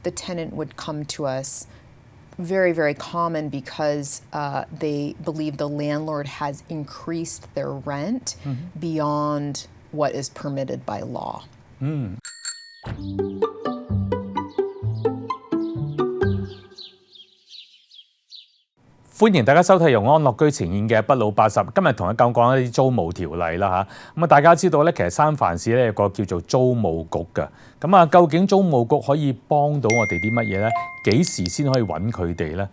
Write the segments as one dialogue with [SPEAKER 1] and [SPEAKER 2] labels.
[SPEAKER 1] the tenant would come to us. Very, very common because they believe the landlord has increased their rent beyond what is permitted by law.
[SPEAKER 2] 歡迎大家收睇由安樂居呈現嘅不老80，今日同大家講一啲租務條例啦嚇。咁大家知道咧，其實三藩市咧有個叫做租務局嘅。咁究竟租務局可以幫到我哋啲乜嘢咧？幾時先可以揾佢哋咧？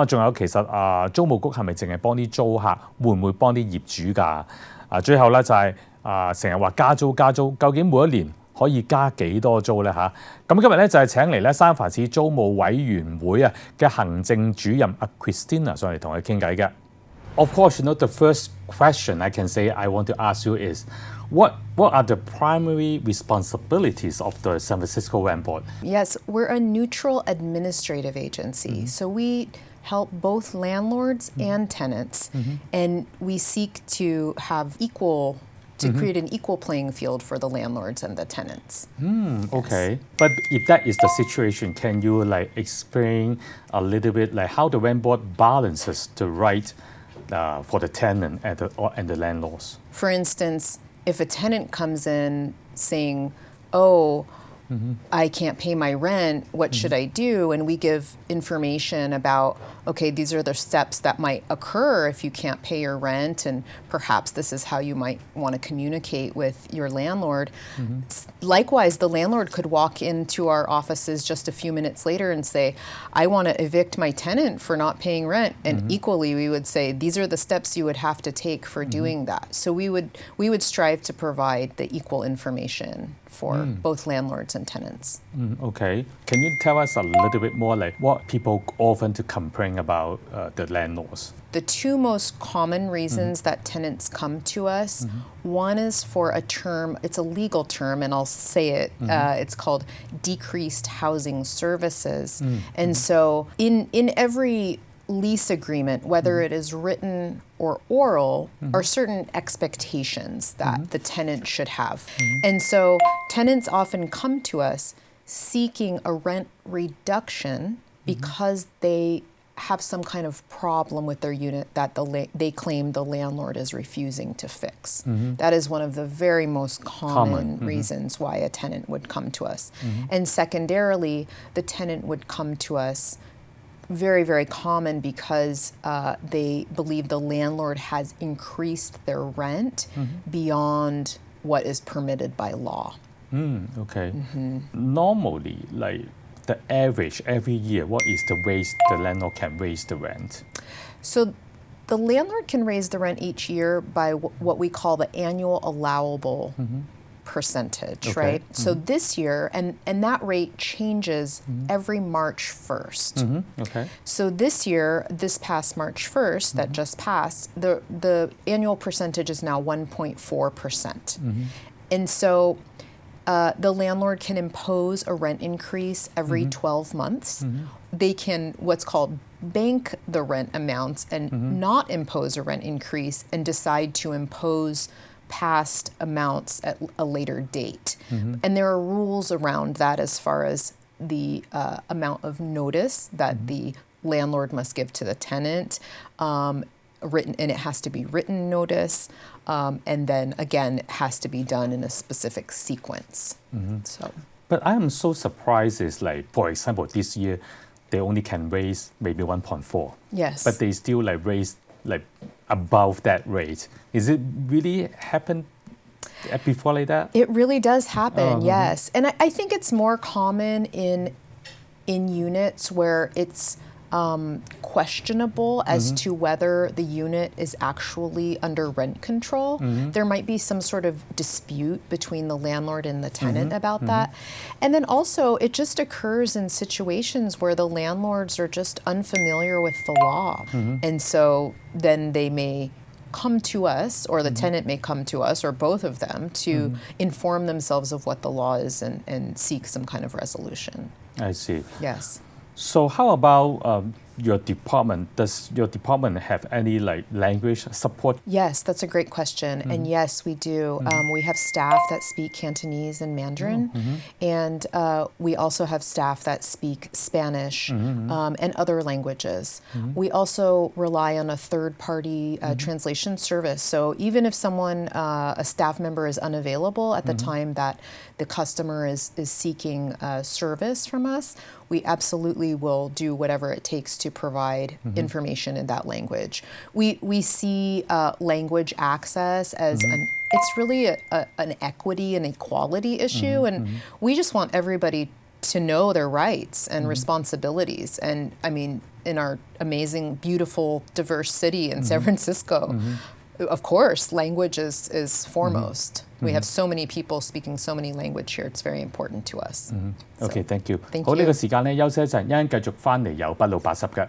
[SPEAKER 2] 仲有其實租務局係咪淨係幫啲租客？會唔會幫啲業主㗎？最後咧就係成日話加租，究竟每一年可以加幾多租咧嚇？咁今日咧就係請嚟咧三藩市租務委員會嘅行政主任Christina 上嚟同我哋傾偈嘅。Of course, the first question I can say I want to ask you is, what are the primary responsibilities of the San Francisco Rent Board?
[SPEAKER 1] Yes, we're a neutral administrative agency, so we help both landlords and tenants, and we seek to have to create an equal playing field for the landlords and the tenants.
[SPEAKER 2] Okay. Yes. But if that is the situation, can you explain a little bit how the rent board balances the right for the tenant and the landlords?
[SPEAKER 1] For instance, if a tenant comes in saying, "Oh, I can't pay my rent, what should I do?" And we give information about, okay, these are the steps that might occur if you can't pay your rent, and perhaps this is how you might want to communicate with your landlord. Likewise, the landlord could walk into our offices just a few minutes later and say, "I want to evict my tenant for not paying rent." And equally, we would say, these are the steps you would have to take for doing that. So we would strive to provide the equal information for both landlords and tenants.
[SPEAKER 2] Okay. Can you tell us a little bit more what people often to complain about the landlords?
[SPEAKER 1] The two most common reasons that tenants come to us, one is for a term, it's a legal term, and I'll say it, it's called decreased housing services. And so in every lease agreement, whether it is written or oral, are certain expectations that the tenant should have. And so tenants often come to us seeking a rent reduction because they have some kind of problem with their unit that they claim the landlord is refusing to fix. That is one of the very most common reasons why a tenant would come to us. And secondarily, the tenant would come to us very, very common because they believe the landlord has increased their rent beyond what is permitted by law.
[SPEAKER 2] Okay. Normally, the average every year, what is the raise the landlord can raise the rent?
[SPEAKER 1] So the landlord can raise the rent each year by what we call the annual allowable percentage, right? So this year, and that rate changes every March 1st.
[SPEAKER 2] Okay.
[SPEAKER 1] So this year, this past March 1st that just passed, the annual percentage is now 1.4%. And so the landlord can impose a rent increase every 12 months. They can what's called bank the rent amounts and not impose a rent increase and decide to impose past amounts at a later date. And there are rules around that as far as the amount of notice that the landlord must give to the tenant, and it has to be written notice, and then again it has to be done in a specific sequence.
[SPEAKER 2] But I am so surprised is for example, this year they only can raise maybe 1.4.
[SPEAKER 1] Yes.
[SPEAKER 2] But they still raise above that rate. Is it really happened before like that?
[SPEAKER 1] It really does happen, yes. And I think it's more common in units where it's questionable as to whether the unit is actually under rent control. There might be some sort of dispute between the landlord and the tenant about that. And then also, it just occurs in situations where the landlords are just unfamiliar with the law. And so then they may come to us, or the tenant may come to us, or both of them, to inform themselves of what the law is and seek some kind of resolution.
[SPEAKER 2] I see.
[SPEAKER 1] Yes.
[SPEAKER 2] So how about your department, does your department have any like language support?
[SPEAKER 1] Yes, that's a great question. And yes, we do. We have staff that speak Cantonese and Mandarin, and we also have staff that speak Spanish and other languages. We also rely on a third-party translation service. So even if someone, a staff member, is unavailable at the time that the customer is seeking service from us, we absolutely will do whatever it takes to provide information in that language. We see language access as it's really an equity and equality issue, and we just want everybody to know their rights and responsibilities. And I mean, in our amazing, beautiful, diverse city in San Francisco, of course, language is foremost. We have so many people speaking so many languages here. It's very important to us.
[SPEAKER 2] OK, thank you.
[SPEAKER 1] Thank
[SPEAKER 2] 好，呢
[SPEAKER 1] you.
[SPEAKER 2] 個時間咧休息一陣，一陣繼續翻嚟有不老80嘅。